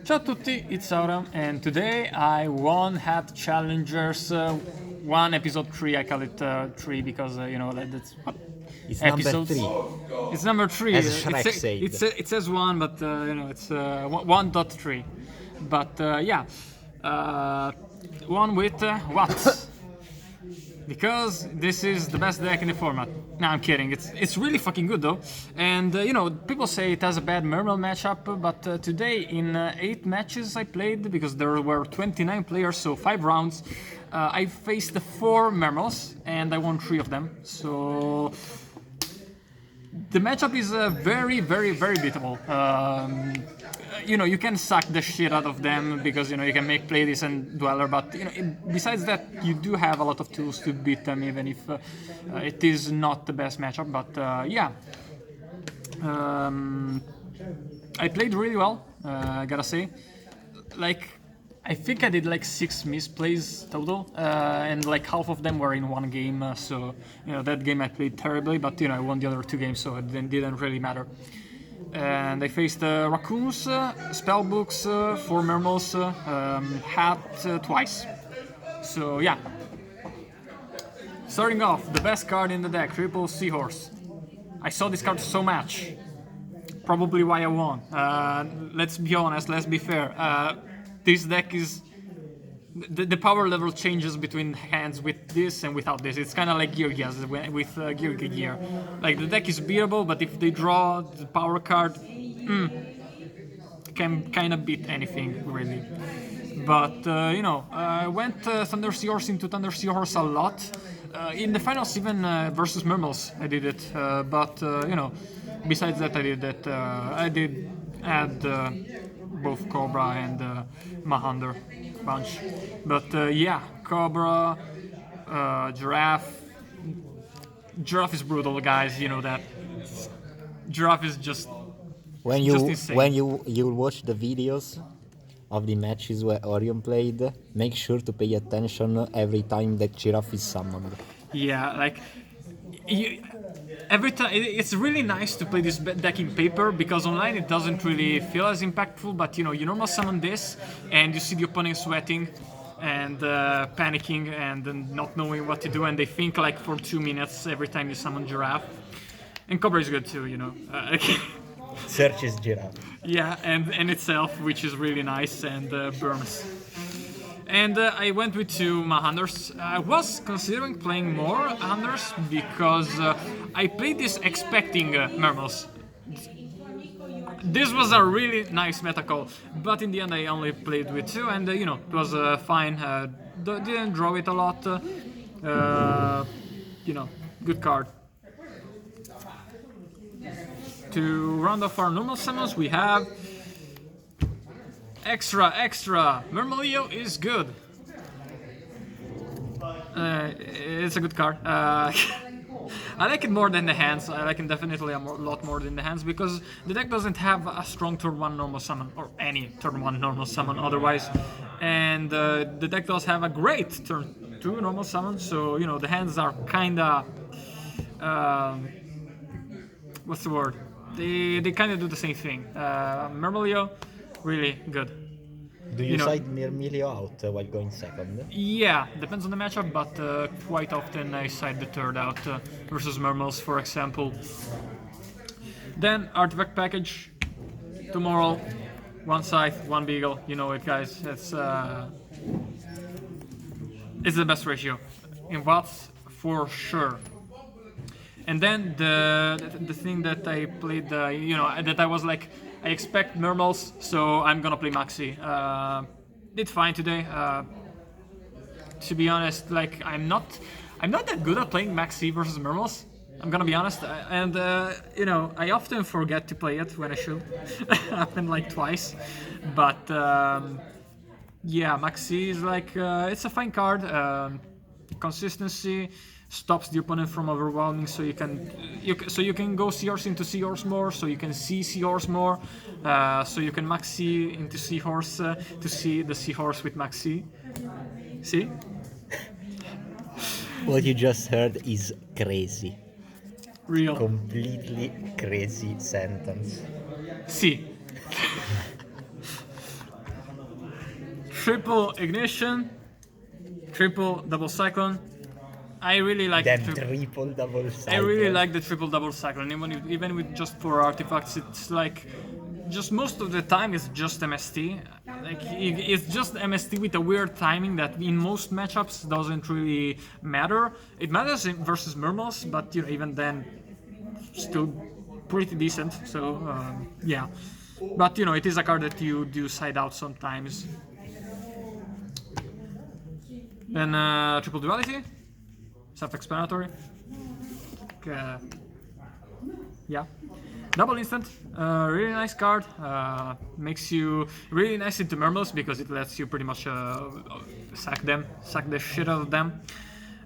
Ciao a tutti, it's Autumn, and today I won Hat Challengers 1 episode 3. I call it 3 because, that's what It's episodes. number 3. It's number 3. As Shrek said. It says 1, but, it's 1.3. But, one with what? Because this is the best deck in the format. No, I'm kidding. It's really fucking good though. And people say it has a bad Mermal matchup, but today in 8 matches I played, because there were 29 players, so 5 rounds, I faced 4 Mermals and I won 3 of them. So the matchup is very, very, very beatable. You can suck the shit out of them because you can make Pleiades and Dweller, but besides that, you do have a lot of tools to beat them, even if it is not the best matchup. But I played really well. I gotta say, I think I did 6 misplays total, and half of them were in one game. So that game I played terribly, but I won the other 2 games, so it didn't really matter. And I faced raccoons, spellbooks, 4 Mermals, Hat twice. So yeah. Starting off, the best card in the deck, Triple Seahorse. I saw this card so much. Probably why I won. Let's be honest, let's be fair. This deck is... The power level changes between hands with this and without this. It's kind of like Geargias with Gear. The deck is beatable, but if they draw the power card, can kind of beat anything, really. But, I went Thunder Seahorse into Thunder Seahorse a lot. In the finals, even versus Mermals, I did it. But, besides that, I did add both Cobra and Mahander bunch. But Cobra, Giraffe. Giraffe is brutal, guys. You know that. Giraffe is just insane. When you watch the videos of the matches where Orion played, make sure to pay attention every time that Giraffe is summoned. Yeah, every time it's really nice to play this deck in paper, because online it doesn't really feel as impactful. But you normal summon this and you see the opponent sweating and panicking and not knowing what to do, and they think for 2 minutes every time you summon Giraffe. And Cobra is good too, Search is Giraffe. Yeah, and itself, which is really nice, and burns. And I went with 2 Mahanders. I was considering playing more Handers because I played this expecting Mermals. This was a really nice meta call, but in the end I only played with 2, and it was fine. Didn't draw it a lot. Good card. To round off our normal summons, we have Extra! Mermaleo is good. It's a good card. I like it more than the hands. I like it definitely a lot more than the hands, because the deck doesn't have a strong turn 1 normal summon, or any turn 1 normal summon otherwise. And the deck does have a great turn 2 normal summon, so the hands are kinda... what's the word? They kinda do the same thing. Mermaleo, really good. Do you side Mermilio out while going second? Yeah, depends on the matchup, but quite often I side the third out versus Mermals, for example. Then Artifact package tomorrow. 1 Scythe, 1 Beagle. You know it, guys. It's the best ratio in Watts for sure. And then the thing that I played, that I was like, I expect Mermals, so I'm gonna play Maxi. Did fine today. To be honest, I'm not that good at playing Maxi versus Mermals. I'm gonna be honest, and I often forget to play it when I should. Happened twice, but Maxi is it's a fine card. Consistency stops the opponent from overwhelming, so you can go Seahorse into Seahorse more, so you can see Seahorse more, so you can Maxi into Seahorse to see the Seahorse with Maxi. See? What you just heard is crazy. Real. Completely crazy sentence. See. triple ignition, triple double cyclone. I really like Then the triple double I cycle. really like the triple double cyclone. Even with just 4 artifacts, it's like just most of the time it's just MST. Like it's just MST with a weird timing that in most matchups doesn't really matter. It matters versus Murmels, but you know, even then, still pretty decent. So yeah, but you know, it is a card that you do side out sometimes. Then triple duality, self-explanatory. Yeah. Double instant, really nice card. Makes you really nice into Murmels because it lets you pretty much sack the shit out of them.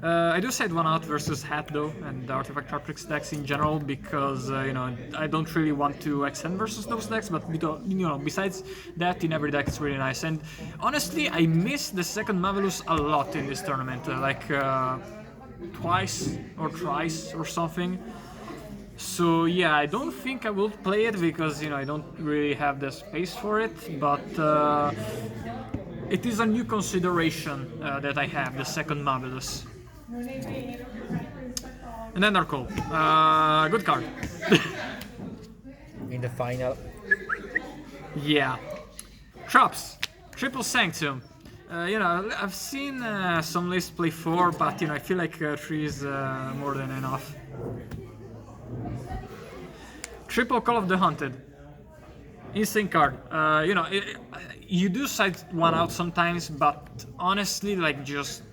I do side one out versus Hat though, and the Artifact Traptrix decks in general because you know, I don't really want to extend versus those decks. But you know, besides that, in every deck it's really nice. And honestly, I miss the second Mavelus a lot in this tournament, like twice or thrice or something. So yeah, I don't think I will play it because you know I don't really have the space for it, but it is a new consideration that I have, the second Marvelous. And then Dark Hole, good card. In the final. Yeah. Traps, Triple Sanctum. You know, I've seen some lists play 4, but you know I feel like 3 is more than enough. Triple Call of the Hunted. Instant card. You know, you do side one out sometimes, but honestly, like just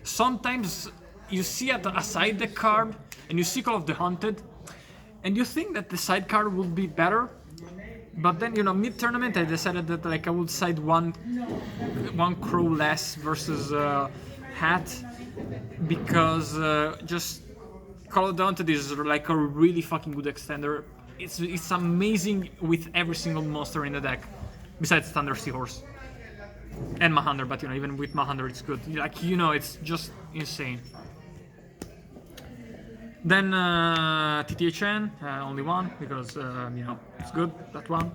sometimes you see a side deck card and you see Call of the Hunted, and you think that the side card would be better, but then you know mid tournament I decided that like I would side one crow less versus Hat because just Call of the Hunted is like a really fucking good extender. It's amazing with every single monster in the deck, besides Thunder Seahorse and Mahander. But you know, even with Mahander, it's good. Like you know, it's just insane. Then TTHN, only one because you know it's good. That one,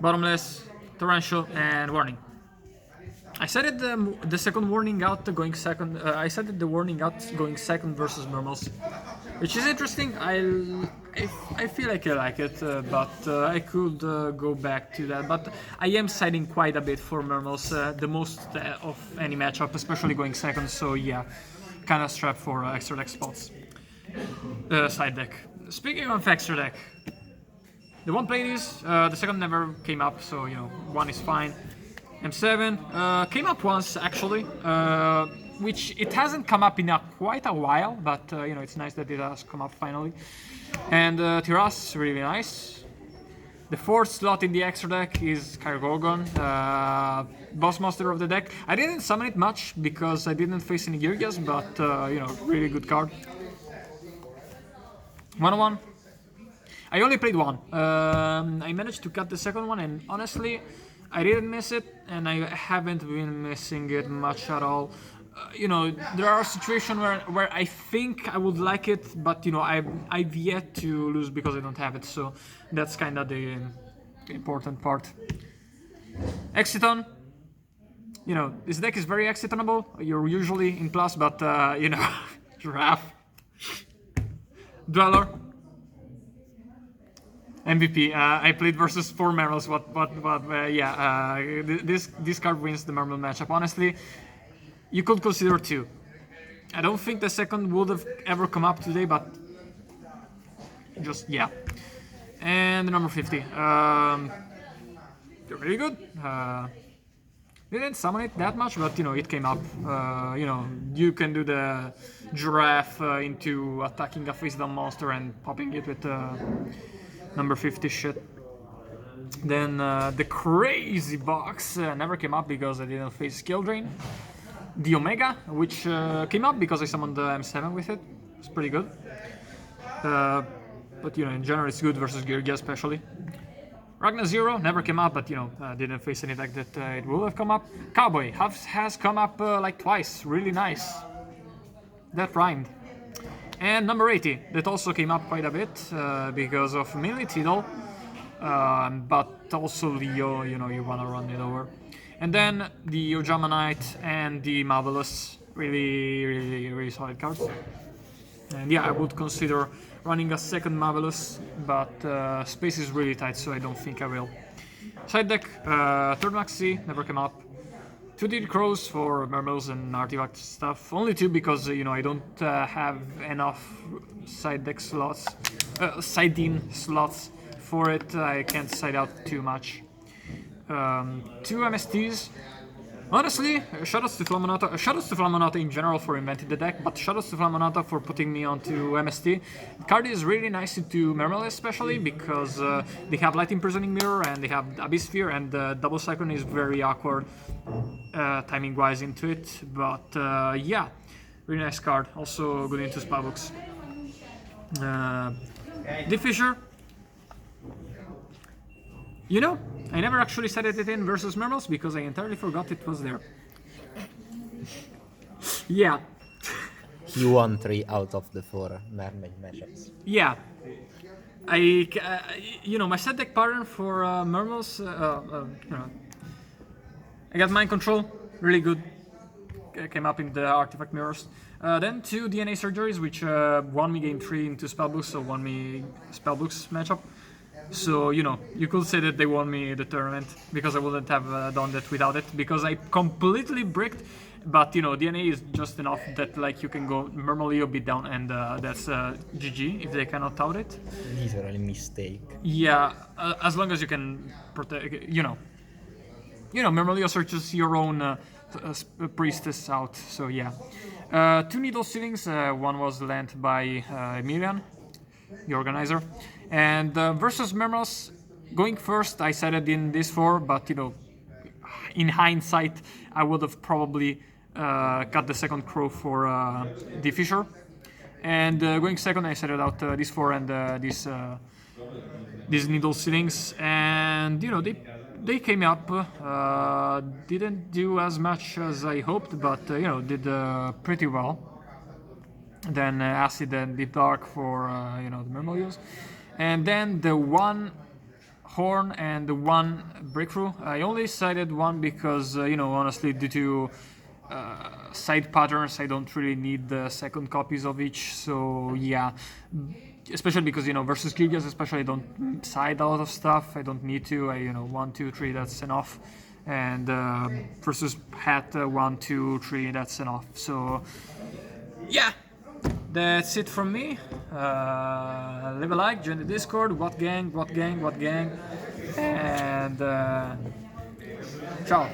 Bottomless, Torrential, and Warning. I said it the second warning out going second. I said it the warning out going second versus Murmels, which is interesting. I feel like I like it, but I could go back to that. But I am siding quite a bit for Murmels, the most of any matchup, especially going second. So yeah, kind of strapped for extra deck spots. Side deck. Speaking of extra deck, the one played is the second never came up, so you know one is fine. M7 came up once actually, which it hasn't come up in quite a while, but you know it's nice that it has come up finally. And Tiras, really nice. The fourth slot in the extra deck is Kyrgorgon, boss monster of the deck. I didn't summon it much because I didn't face any Girgias, but you know, really good card. 101. I only played one. I managed to cut the second one, and honestly, I didn't miss it, and I haven't been missing it much at all. You know, there are situations where I think I would like it, but you know, I've yet to lose because I don't have it, so that's kind of the important part. Exiton. You know, this deck is very exitonable. You're usually in plus, but you know, Giraffe. Dweller. MVP. I played versus 4 Mermels. Yeah. This card wins the Mermel matchup. Honestly, you could consider 2. I don't think the second would have ever come up today, but just yeah. And the number 50. They're really good. Didn't summon it that much, but you know it came up. You know, you can do the Giraffe into attacking a face down monster and popping it with number 50 shit. Then the crazy box never came up because I didn't face skill drain. The Omega, which came up because I summoned the M7 with it. It's pretty good. But you know, in general, it's good versus Girgia especially. Ragnar Zero never came up, but you know, didn't face any deck that it will have come up. Cowboy has come up like twice. Really nice. That rhymed. And number 80, that also came up quite a bit because of mainly Tidal, but also Leo, you know, you wanna run it over. And then the Ojama Knight and the Marvelous, really solid cards. And yeah, I would consider running a second Marvelous, but space is really tight, so I don't think I will. Side deck, third Maxi, never came up. 2D Crows for Mermels and Artifact stuff. Only 2 because, I don't have enough side deck slots, side-in slots for it. I can't side out too much. 2 MSTs. Honestly, shoutouts to Flamonata in general for inventing the deck, but shoutouts to Flamonata for putting me onto MST. The card is really nice into Mermel especially because they have Light Imprisoning Mirror and they have Abyss Sphere, and Double Cyclone is very awkward timing wise into it, but yeah, really nice card, also good into spellbooks. Deep Fissure. I never actually set it in versus Mermels because I entirely forgot it was there. Yeah. You won 3 out of the 4 Mermaid matchups. Yeah. My set deck pattern for Mermels, I got Mind Control, really good. Came up in the Artifact Mirrors. Then 2 DNA Surgeries, which won me game 3 into Spellbooks, so won me Spellbooks matchup. So, you could say that they won me the tournament, because I wouldn't have done that without it, because I completely bricked, but, DNA is just enough that, you can go Mermelio beat down, and that's GG if they cannot out it. Literally mistake. Yeah, as long as you can protect, Mermelio searches your own priestess out, so yeah. 2 Needle Ceilings, one was lent by Emilian, the organizer. And versus Mermels, going first, I set it in this 4, but in hindsight, I would have probably cut the second crow for the Fisher. And going second, I set it out this 4 and these Needle Ceilings, and they came up. Didn't do as much as I hoped, but did pretty well. Then Acid and Deep Dark for the Mermelios. And then the 1 Horn and the 1 Breakthrough. I only cited 1 because, honestly, due to side patterns, I don't really need the second copies of each. So, yeah. Especially because, versus Gilgas, especially, I don't side a lot of stuff. I don't need to. 1, 2, 3, that's enough. And versus Hat, 1, 2, 3, that's enough. So, yeah. That's it from me. Leave a like, join the Discord, what gang, and ciao.